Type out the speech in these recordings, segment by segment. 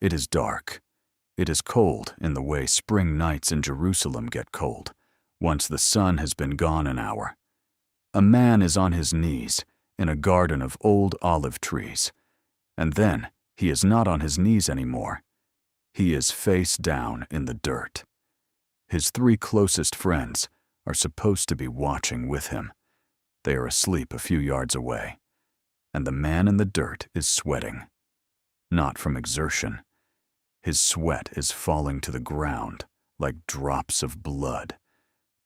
It is dark. It is cold in the way spring nights in Jerusalem get cold, once the sun has been gone an hour. A man is on his knees in a garden of old olive trees, and then he is not on his knees anymore. He is face down in the dirt. His three closest friends are supposed to be watching with him. They are asleep a few yards away, and the man in the dirt is sweating. Not from exertion. His sweat is falling to the ground like drops of blood,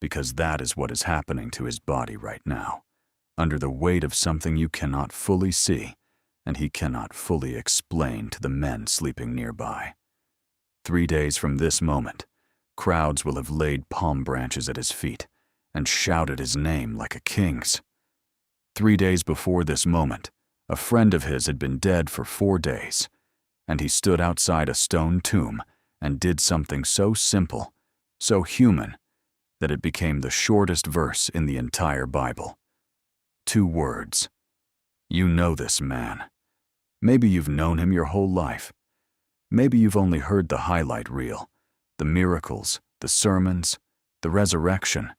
because that is what is happening to his body right now, under the weight of something you cannot fully see and he cannot fully explain to the men sleeping nearby. 3 days from this moment, crowds will have laid palm branches at his feet and shouted his name like a king's. 3 days before this moment, a friend of his had been dead for 4 days, and he stood outside a stone tomb and did something so simple, so human, that it became the shortest verse in the entire Bible. 2 words. You know this man. Maybe you've known him your whole life. Maybe you've only heard the highlight reel, the miracles, the sermons, the resurrection.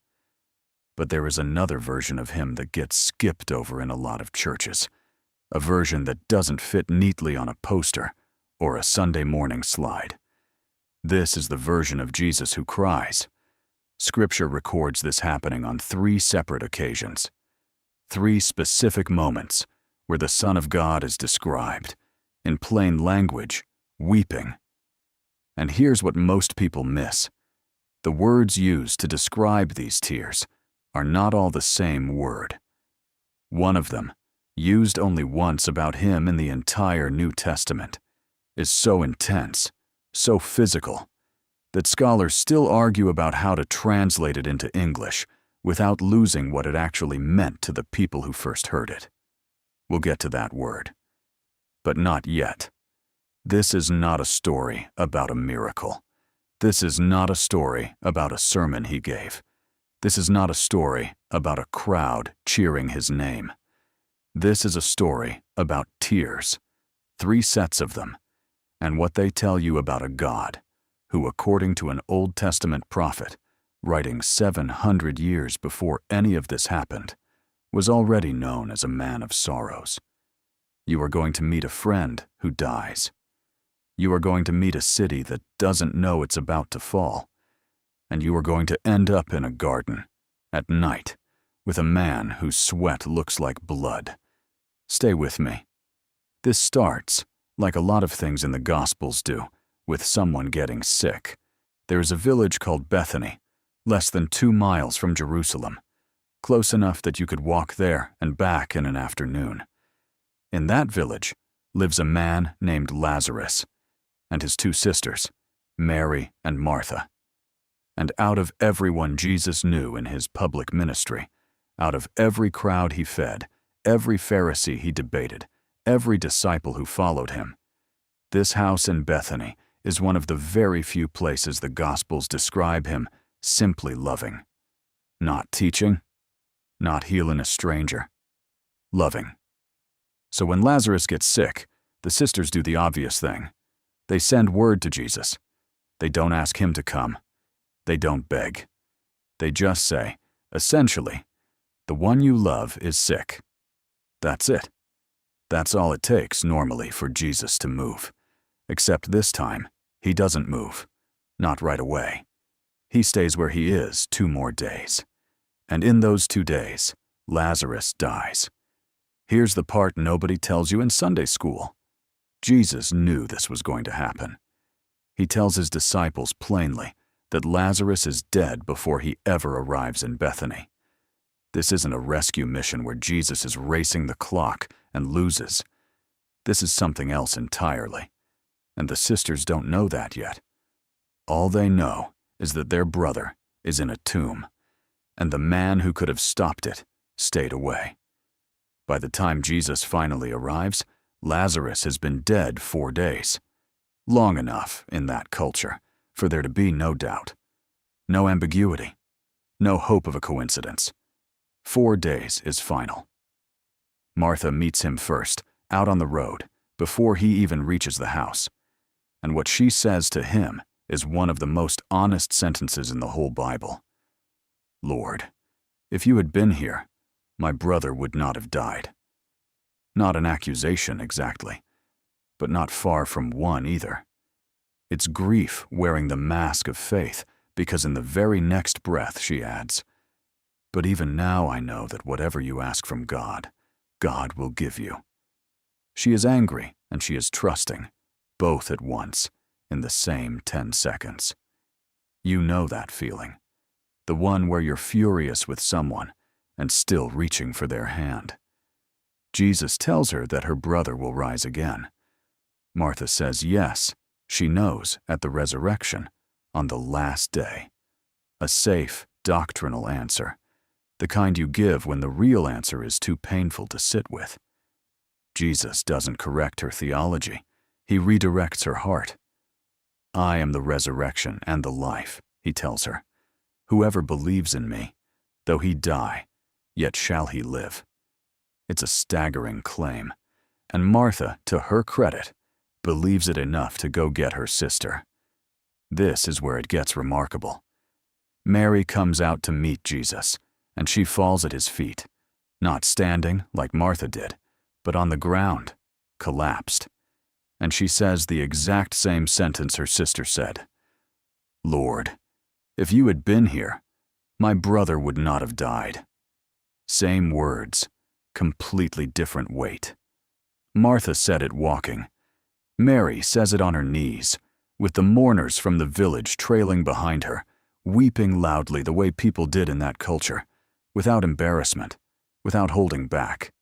But there is another version of him that gets skipped over in a lot of churches, a version that doesn't fit neatly on a poster or a Sunday morning slide. This is the version of Jesus who cries. Scripture records this happening on 3 separate occasions. 3 specific moments where the Son of God is described, in plain language, weeping. And here's what most people miss. The words used to describe these tears are not all the same word. One of them, used only once about him in the entire New Testament, is so intense, so physical, that scholars still argue about how to translate it into English without losing what it actually meant to the people who first heard it. We'll get to that word. But not yet. This is not a story about a miracle. This is not a story about a sermon he gave. This is not a story about a crowd cheering his name. This is a story about tears, 3 sets of them, and what they tell you about a God who, according to an Old Testament prophet, writing 700 years before any of this happened, was already known as a man of sorrows. You are going to meet a friend who dies. You are going to meet a city that doesn't know it's about to fall. And you are going to end up in a garden, at night, with a man whose sweat looks like blood. Stay with me. This starts, like a lot of things in the Gospels do, with someone getting sick. There is a village called Bethany, less than 2 miles from Jerusalem, close enough that you could walk there and back in an afternoon. In that village lives a man named Lazarus, and his 2 sisters, Mary and Martha. And out of everyone Jesus knew in his public ministry, out of every crowd he fed, every Pharisee he debated, every disciple who followed him, this house in Bethany is one of the very few places the Gospels describe him simply loving. Not teaching, not healing a stranger, loving. So when Lazarus gets sick, the sisters do the obvious thing. They send word to Jesus. They don't ask him to come. They don't beg. They just say, essentially, the one you love is sick. That's it. That's all it takes normally for Jesus to move. Except this time, he doesn't move. Not right away. He stays where he is 2 more days. And in those 2 days, Lazarus dies. Here's the part nobody tells you in Sunday school. Jesus knew this was going to happen. He tells his disciples plainly that Lazarus is dead before he ever arrives in Bethany. This isn't a rescue mission where Jesus is racing the clock and loses. This is something else entirely. And the sisters don't know that yet. All they know is that their brother is in a tomb, and the man who could have stopped it stayed away. By the time Jesus finally arrives, Lazarus has been dead 4 days. Long enough in that culture for there to be no doubt, no ambiguity, no hope of a coincidence. 4 days is final. Martha meets him first, out on the road, before he even reaches the house. And what she says to him is one of the most honest sentences in the whole Bible. Lord, if you had been here, my brother would not have died. Not an accusation exactly, but not far from one either. It's grief wearing the mask of faith, because in the very next breath she adds, but even now I know that whatever you ask from God, God will give you. She is angry and she is trusting, both at once, in the same 10 seconds. You know that feeling, the one where you're furious with someone and still reaching for their hand. Jesus tells her that her brother will rise again. Martha says yes, she knows, at the resurrection, on the last day. A safe, doctrinal answer, the kind you give when the real answer is too painful to sit with. Jesus doesn't correct her theology. He redirects her heart. I am the resurrection and the life, he tells her. Whoever believes in me, though he die, yet shall he live. It's a staggering claim, and Martha, to her credit, believes it enough to go get her sister. This is where it gets remarkable. Mary comes out to meet Jesus, and she falls at his feet, not standing like Martha did, but on the ground, collapsed. And she says the exact same sentence her sister said. Lord, if you had been here, my brother would not have died. Same words, completely different weight. Martha said it walking. Mary says it on her knees, with the mourners from the village trailing behind her, weeping loudly the way people did in that culture, without embarrassment, without holding back.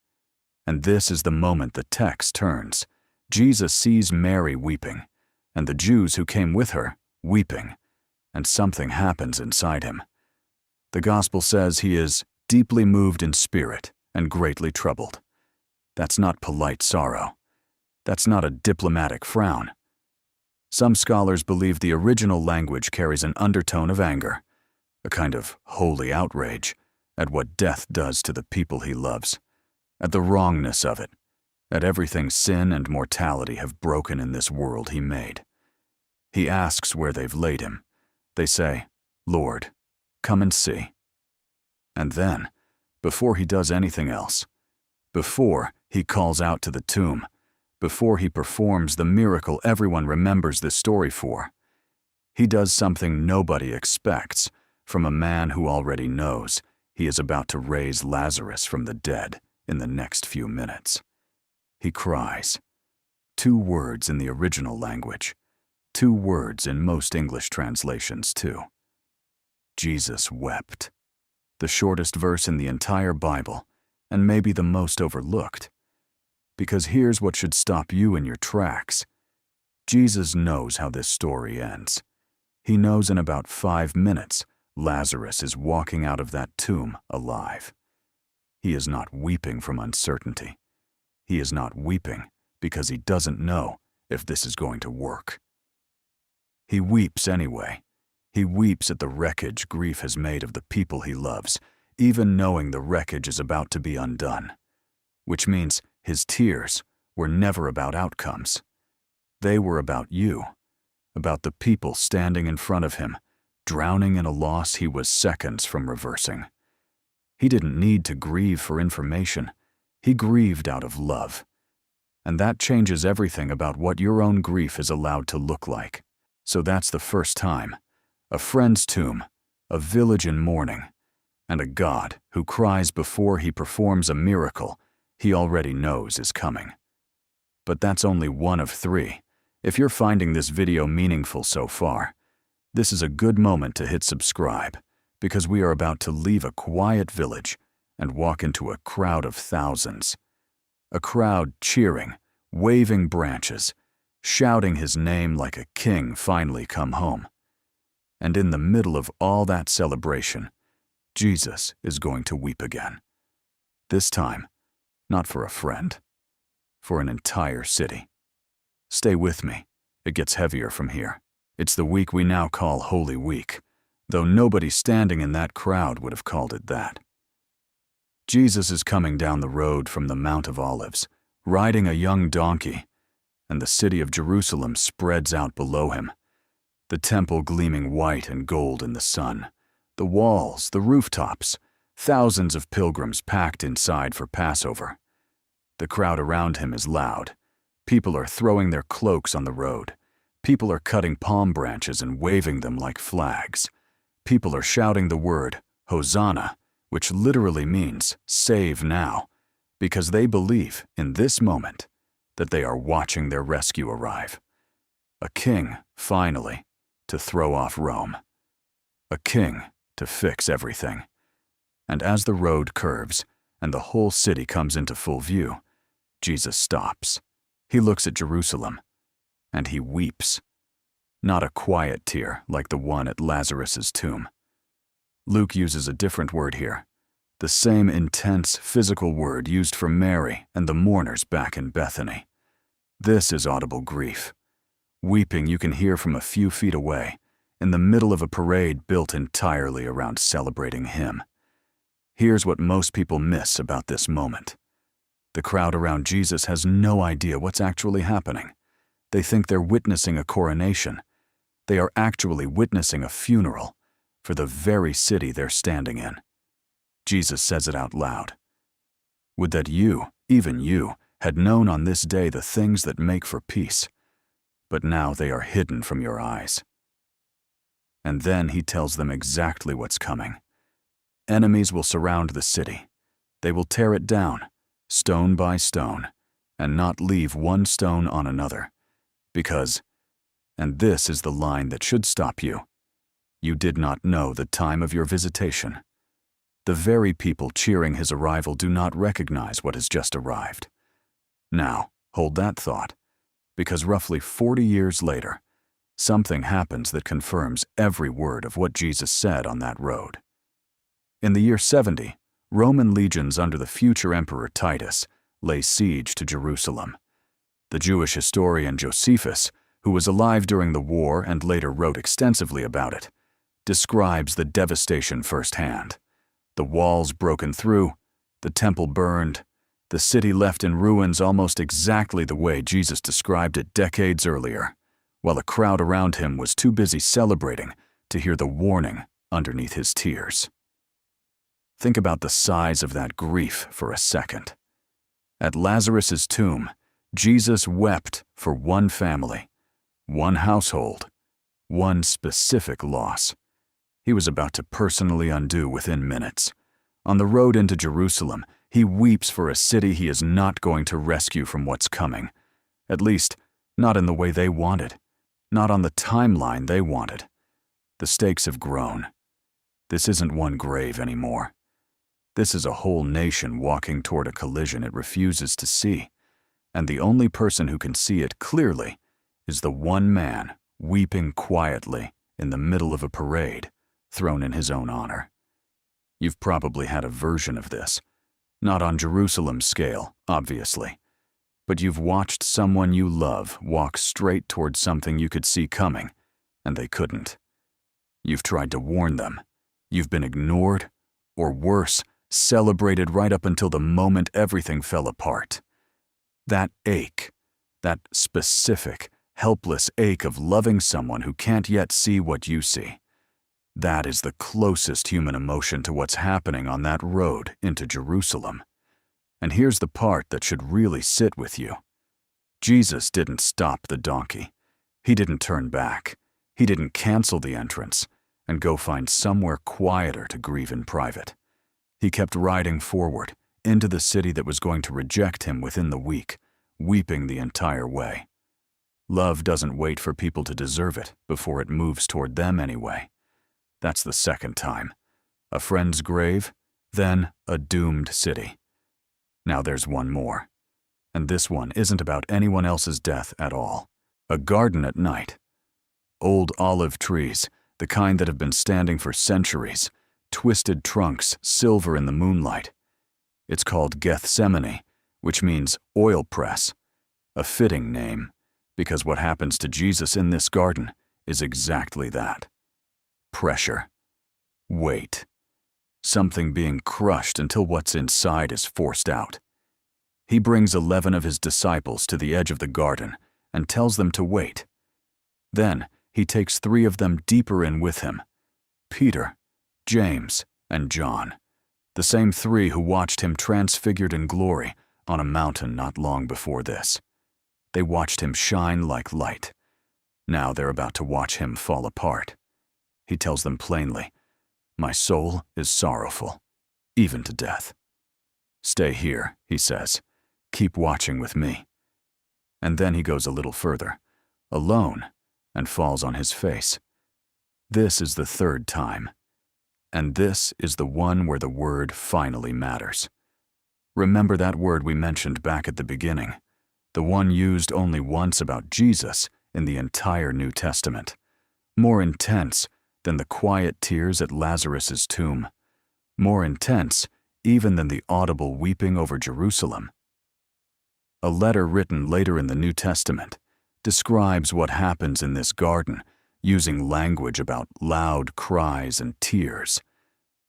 And this is the moment the text turns. Jesus sees Mary weeping, and the Jews who came with her weeping, and something happens inside him. The Gospel says he is deeply moved in spirit and greatly troubled. That's not polite sorrow. That's not a diplomatic frown. Some scholars believe the original language carries an undertone of anger, a kind of holy outrage at what death does to the people he loves, at the wrongness of it, at everything sin and mortality have broken in this world he made. He asks where they've laid him. They say, Lord, come and see. And then, before he does anything else, before he calls out to the tomb, before he performs the miracle everyone remembers this story for, he does something nobody expects from a man who already knows he is about to raise Lazarus from the dead in the next few minutes. He cries. 2 words in the original language, 2 words in most English translations too. Jesus wept. The shortest verse in the entire Bible, and maybe the most overlooked. Because here's what should stop you in your tracks. Jesus knows how this story ends. He knows in about 5 minutes Lazarus is walking out of that tomb alive. He is not weeping from uncertainty. He is not weeping because he doesn't know if this is going to work. He weeps anyway. He weeps at the wreckage grief has made of the people he loves, even knowing the wreckage is about to be undone. Which means his tears were never about outcomes. They were about you, about the people standing in front of him, drowning in a loss he was seconds from reversing. He didn't need to grieve for information. He grieved out of love. And that changes everything about what your own grief is allowed to look like. So that's the first time. A friend's tomb, a village in mourning, and a God who cries before he performs a miracle he already knows is coming. But that's only one of 3. If you're finding this video meaningful so far, this is a good moment to hit subscribe, because we are about to leave a quiet village and walk into a crowd of thousands. A crowd cheering, waving branches, shouting his name like a king finally come home. And in the middle of all that celebration, Jesus is going to weep again. This time, not for a friend, for an entire city. Stay with me. It gets heavier from here. It's the week we now call Holy Week, though nobody standing in that crowd would have called it that. Jesus is coming down the road from the Mount of Olives, riding a young donkey, and the city of Jerusalem spreads out below him. The temple gleaming white and gold in the sun, the walls, the rooftops, thousands of pilgrims packed inside for Passover. The crowd around him is loud. People are throwing their cloaks on the road. People are cutting palm branches and waving them like flags. People are shouting the word, Hosanna, which literally means save now, because they believe in this moment that they are watching their rescue arrive. A king, finally, to throw off Rome. A king to fix everything. And as the road curves and the whole city comes into full view, Jesus stops. He looks at Jerusalem, and he weeps. Not a quiet tear like the one at Lazarus' tomb. Luke uses a different word here, the same intense physical word used for Mary and the mourners back in Bethany. This is audible grief. Weeping you can hear from a few feet away, in the middle of a parade built entirely around celebrating him. Here's what most people miss about this moment. The crowd around Jesus has no idea what's actually happening. They think they're witnessing a coronation. They are actually witnessing a funeral for the very city they're standing in. Jesus says it out loud. Would that you, even you, had known on this day the things that make for peace, but now they are hidden from your eyes. And then he tells them exactly what's coming. Enemies will surround the city. They will tear it down, stone by stone, and not leave one stone on another. Because, and this is the line that should stop you, you did not know the time of your visitation. The very people cheering his arrival do not recognize what has just arrived. Now, hold that thought, because roughly 40 years later, something happens that confirms every word of what Jesus said on that road. In the year 70, Roman legions under the future Emperor Titus lay siege to Jerusalem. The Jewish historian Josephus, who was alive during the war and later wrote extensively about it, describes the devastation firsthand. The walls broken through, the temple burned, the city left in ruins almost exactly the way Jesus described it decades earlier, while a crowd around him was too busy celebrating to hear the warning underneath his tears. Think about the size of that grief for a second. At Lazarus' tomb, Jesus wept for one family, one household, one specific loss. He was about to personally undo within minutes. On the road into Jerusalem, he weeps for a city he is not going to rescue from what's coming. At least, not in the way they wanted, not on the timeline they wanted. The stakes have grown. This isn't one grave anymore. This is a whole nation walking toward a collision it refuses to see, and the only person who can see it clearly is the one man weeping quietly in the middle of a parade thrown in his own honor. You've probably had a version of this, not on Jerusalem's scale, obviously, but you've watched someone you love walk straight toward something you could see coming, and they couldn't. You've tried to warn them. You've been ignored, or worse, celebrated right up until the moment everything fell apart. That ache, that specific, helpless ache of loving someone who can't yet see what you see, that is the closest human emotion to what's happening on that road into Jerusalem. And here's the part that should really sit with you. Jesus didn't stop the donkey. He didn't turn back. He didn't cancel the entrance and go find somewhere quieter to grieve in private. He kept riding forward into the city that was going to reject him within the week, weeping the entire way. Love doesn't wait for people to deserve it before it moves toward them anyway. That's the second time. A friend's grave, then a doomed city. Now there's one more. And this one isn't about anyone else's death at all. A garden at night. Old olive trees, the kind that have been standing for centuries, twisted trunks, silver in the moonlight. It's called Gethsemane, which means oil press. A fitting name, because what happens to Jesus in this garden is exactly that. Pressure. Weight. Something being crushed until what's inside is forced out. He brings 11 of his disciples to the edge of the garden and tells them to wait. Then he takes 3 of them deeper in with him: Peter, James, and John, the same 3 who watched him transfigured in glory on a mountain not long before this. They watched him shine like light. Now they're about to watch him fall apart. He tells them plainly, "My soul is sorrowful, even to death. Stay here," he says. "Keep watching with me." And then he goes a little further, alone, and falls on his face. This is the 3rd time. And this is the one where the word finally matters. Remember that word we mentioned back at the beginning, the one used only once about Jesus in the entire New Testament, more intense than the quiet tears at Lazarus' tomb, more intense even than the audible weeping over Jerusalem. A letter written later in the New Testament describes what happens in this garden using language about loud cries and tears,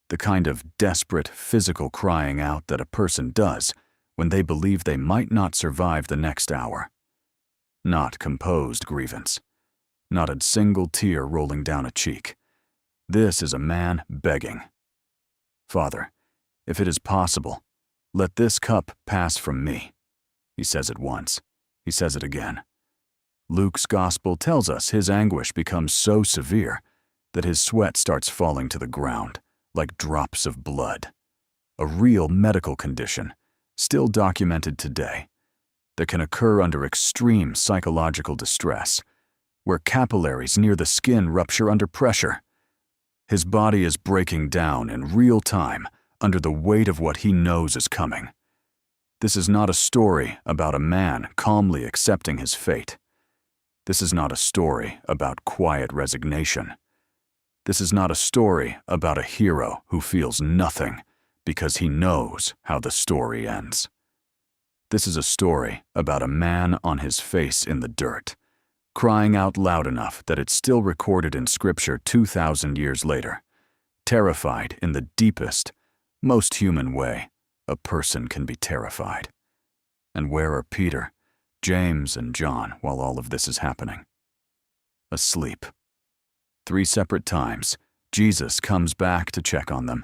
the kind of desperate physical crying out that a person does when they believe they might not survive the next hour. Not composed grievance, not a single tear rolling down a cheek. This is a man begging. "Father, if it is possible, let this cup pass from me." He says it once. He says it again. Luke's gospel tells us his anguish becomes so severe that his sweat starts falling to the ground like drops of blood. A real medical condition, still documented today, that can occur under extreme psychological distress, where capillaries near the skin rupture under pressure. His body is breaking down in real time under the weight of what he knows is coming. This is not a story about a man calmly accepting his fate. This is not a story about quiet resignation. This is not a story about a hero who feels nothing because he knows how the story ends. This is a story about a man on his face in the dirt, crying out loud enough that it's still recorded in Scripture 2,000 years later, terrified in the deepest, most human way a person can be terrified. And where are Peter, James, and John while all of this is happening? Asleep. 3 separate times, Jesus comes back to check on them,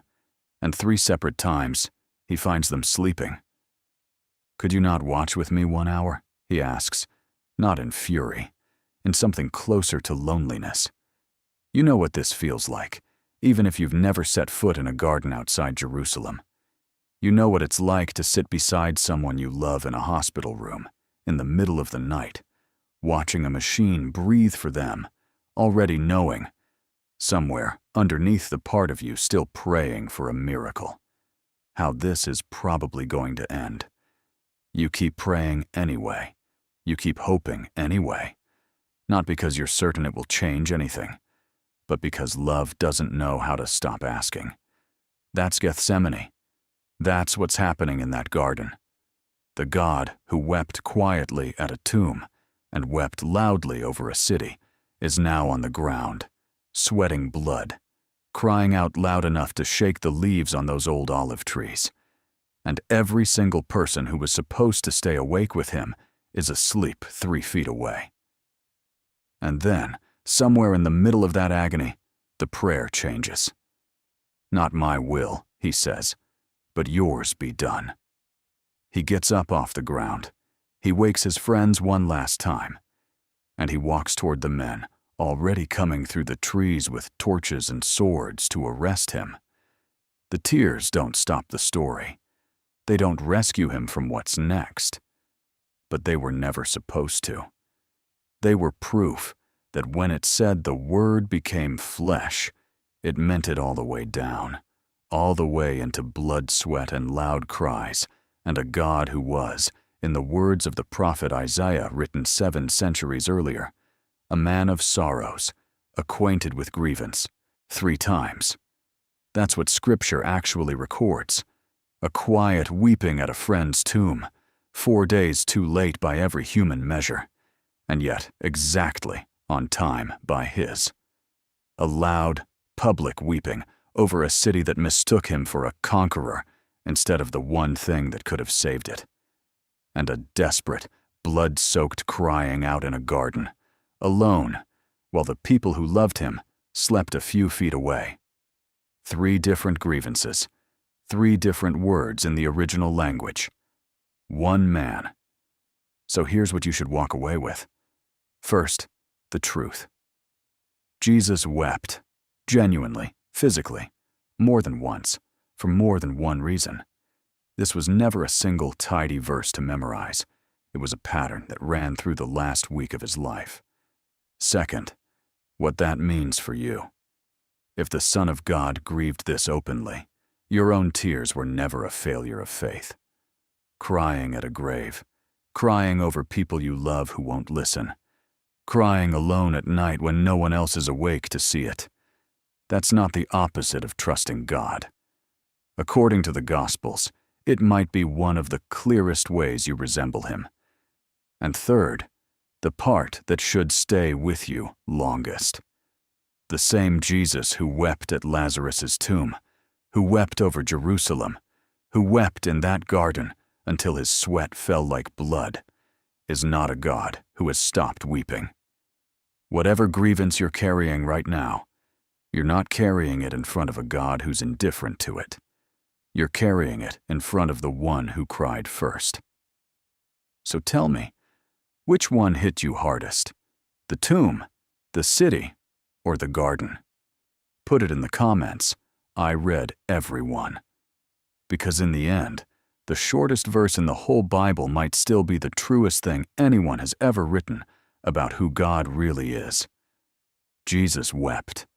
and 3 separate times, he finds them sleeping. "Could you not watch with me 1 hour?" he asks, not in fury, in something closer to loneliness. You know what this feels like, even if you've never set foot in a garden outside Jerusalem. You know what it's like to sit beside someone you love in a hospital room, in the middle of the night, watching a machine breathe for them, already knowing, somewhere underneath the part of you still praying for a miracle, how this is probably going to end. You keep praying anyway. You keep hoping anyway. Not because you're certain it will change anything, but because love doesn't know how to stop asking. That's Gethsemane. That's what's happening in that garden. The God who wept quietly at a tomb and wept loudly over a city is now on the ground, sweating blood, crying out loud enough to shake the leaves on those old olive trees. And every single person who was supposed to stay awake with him is asleep 3 feet away. And then, somewhere in the middle of that agony, the prayer changes. "Not my will," he says, "but yours be done." He gets up off the ground. He wakes his friends one last time. And he walks toward the men, already coming through the trees with torches and swords to arrest him. The tears don't stop the story. They don't rescue him from what's next. But they were never supposed to. They were proof that when it said the Word became flesh, it meant it all the way down, all the way into blood, sweat, and loud cries, and a God who was, in the words of the prophet Isaiah written 7 centuries earlier, a man of sorrows, acquainted with grievance, 3 times. That's what Scripture actually records. A quiet weeping at a friend's tomb, 4 days too late by every human measure, and yet exactly on time by his. A loud, public weeping over a city that mistook him for a conqueror instead of the one thing that could have saved it. And a desperate, blood-soaked crying out in a garden, alone, while the people who loved him slept a few feet away. 3 different grievances, 3 different words in the original language. 1 man. So here's what you should walk away with. First, the truth. Jesus wept, genuinely, physically, more than once, for more than one reason. This was never a single tidy verse to memorize. It was a pattern that ran through the last week of his life. Second, what that means for you. If the Son of God grieved this openly, your own tears were never a failure of faith. Crying at a grave, crying over people you love who won't listen, crying alone at night when no one else is awake to see it. That's not the opposite of trusting God. According to the Gospels, it might be one of the clearest ways you resemble him. And third, the part that should stay with you longest. The same Jesus who wept at Lazarus' tomb, who wept over Jerusalem, who wept in that garden until his sweat fell like blood, is not a God who has stopped weeping. Whatever grievance you're carrying right now, you're not carrying it in front of a God who's indifferent to it. You're carrying it in front of the one who cried first. So tell me, which one hit you hardest? The tomb, the city, or the garden? Put it in the comments. I read every one. Because in the end, the shortest verse in the whole Bible might still be the truest thing anyone has ever written about who God really is. Jesus wept.